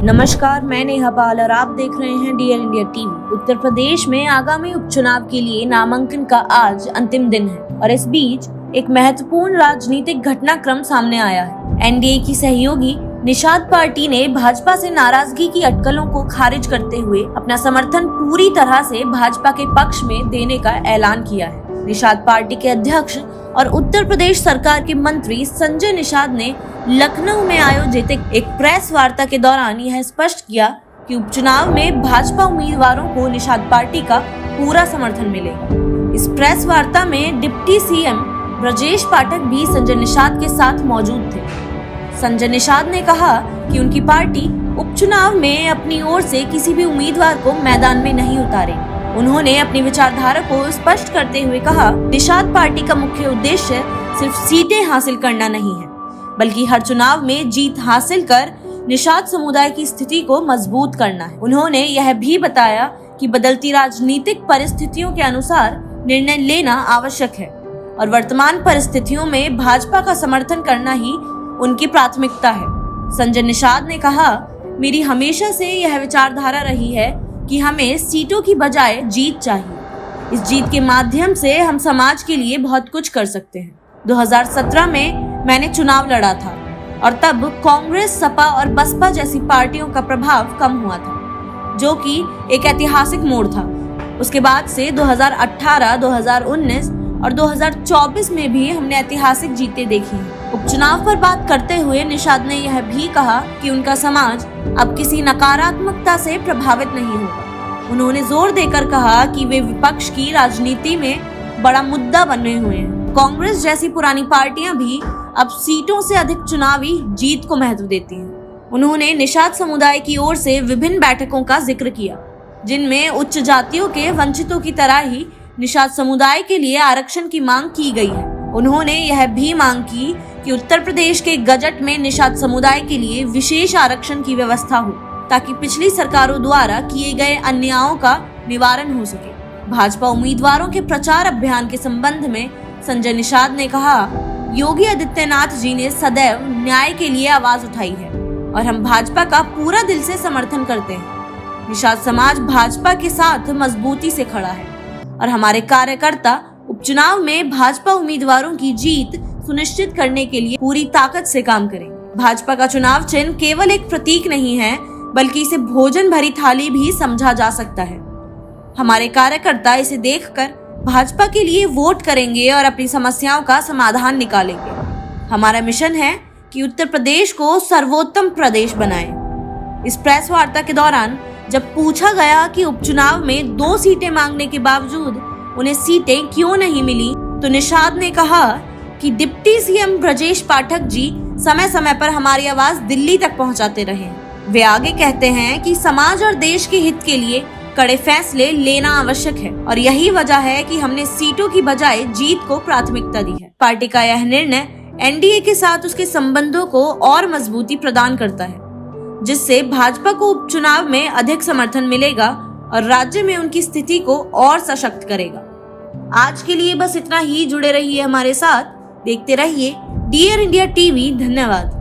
नमस्कार, मैं नेहा पाल और आप देख रहे हैं dear India TV. Uttar Pradesh में आगामी उपचुनाव के लिए नामांकन का आज अंतिम दिन है और इस बीच एक महत्वपूर्ण राजनीतिक घटनाक्रम सामने आया है। एनडीए की सहयोगी निषाद पार्टी ने भाजपा से नाराजगी की अटकलों को खारिज करते हुए अपना समर्थन पूरी तरह से भाजपा के पक्ष में देने का ऐलान किया है। निषाद पार्टी के अध्यक्ष और उत्तर प्रदेश सरकार के मंत्री संजय निषाद ने लखनऊ में आयोजित एक प्रेस वार्ता के दौरान यह स्पष्ट किया कि उपचुनाव में भाजपा उम्मीदवारों को निषाद पार्टी का पूरा समर्थन मिलेगा। इस प्रेस वार्ता में डिप्टी सीएम ब्रजेश पाठक भी संजय निषाद के साथ मौजूद थे। संजय निषाद ने कहा कि उनकी पार्टी उपचुनाव में अपनी ओर से किसी भी उम्मीदवार को मैदान में नहीं उतारेगी। उन्होंने अपनी विचारधारा को स्पष्ट करते हुए कहा, निषाद पार्टी का मुख्य उद्देश्य सिर्फ सीटें हासिल करना नहीं है, बल्कि हर चुनाव में जीत हासिल कर निषाद समुदाय की स्थिति को मजबूत करना है। उन्होंने यह भी बताया कि बदलती राजनीतिक परिस्थितियों के अनुसार निर्णय लेना आवश्यक है और वर्तमान परिस्थितियों में भाजपा का समर्थन करना ही उनकी प्राथमिकता है। संजय निषाद ने कहा, मेरी हमेशा से यह विचारधारा रही है कि हमें सीटों की बजाय जीत चाहिए। इस जीत के माध्यम से हम समाज के लिए बहुत कुछ कर सकते हैं। 2017 में मैंने चुनाव लड़ा था और तब कांग्रेस, सपा और बसपा जैसी पार्टियों का प्रभाव कम हुआ था, जो कि एक ऐतिहासिक मोड़ था। उसके बाद से 2018, 2019 और 2024 में भी हमने ऐतिहासिक जीतें देखी हैं। उपचुनाव पर बात करते हुए निषाद ने यह भी कहा कि उनका समाज अब किसी नकारात्मकता से प्रभावित नहीं होगा। उन्होंने जोर देकर कहा कि वे विपक्ष की राजनीति में बड़ा मुद्दा बने हुए हैं। कांग्रेस जैसी पुरानी पार्टियां भी अब सीटों से अधिक चुनावी जीत को महत्व देती हैं। उन्होंने निषाद समुदाय की ओर से विभिन्न बैठकों का जिक्र किया, जिनमें उच्च जातियों के वंचितों की तरह ही निषाद समुदाय के लिए आरक्षण की मांग की गई है। उन्होंने यह भी मांग की कि उत्तर प्रदेश के गजट में निषाद समुदाय के लिए विशेष आरक्षण की व्यवस्था हो, ताकि पिछली सरकारों द्वारा किए गए अन्यायों का निवारण हो सके। भाजपा उम्मीदवारों के प्रचार अभियान के संबंध में संजय निषाद ने कहा, योगी आदित्यनाथ जी ने सदैव न्याय के लिए आवाज उठाई है और हम भाजपा का पूरा दिल से समर्थन करते हैं। निषाद समाज भाजपा के साथ मजबूती से खड़ा है और हमारे कार्यकर्ता उपचुनाव में भाजपा उम्मीदवारों की जीत सुनिश्चित करने के लिए पूरी ताकत से काम करेंगे। भाजपा का चुनाव चिन्ह केवल एक प्रतीक नहीं है, बल्कि इसे भोजन भरी थाली भी समझा जा सकता है। हमारे कार्यकर्ता इसे देखकर भाजपा के लिए वोट करेंगे और अपनी समस्याओं का समाधान निकालेंगे। हमारा मिशन है कि उत्तर प्रदेश को सर्वोत्तम प्रदेश बनाएं। इस प्रेस वार्ता के दौरान जब पूछा गया कि उपचुनाव में 2 सीटें मांगने के बावजूद उन्हें सीटें क्यों नहीं मिली, तो निषाद ने कहा कि डिप्टी सीएम ब्रजेश पाठक जी समय समय पर हमारी आवाज दिल्ली तक पहुंचाते रहे। वे आगे कहते हैं कि समाज और देश के हित के लिए कड़े फैसले लेना आवश्यक है और यही वजह है कि हमने सीटों की बजाय जीत को प्राथमिकता दी है। पार्टी का यह निर्णय एनडीए के साथ उसके संबंधों को और मजबूती प्रदान करता है, जिससे भाजपा को उपचुनाव में अधिक समर्थन मिलेगा और राज्य में उनकी स्थिति को और सशक्त करेगा। आज के लिए बस इतना ही। जुड़े रहिए हमारे साथ, देखते रहिए डियर इंडिया टीवी। धन्यवाद।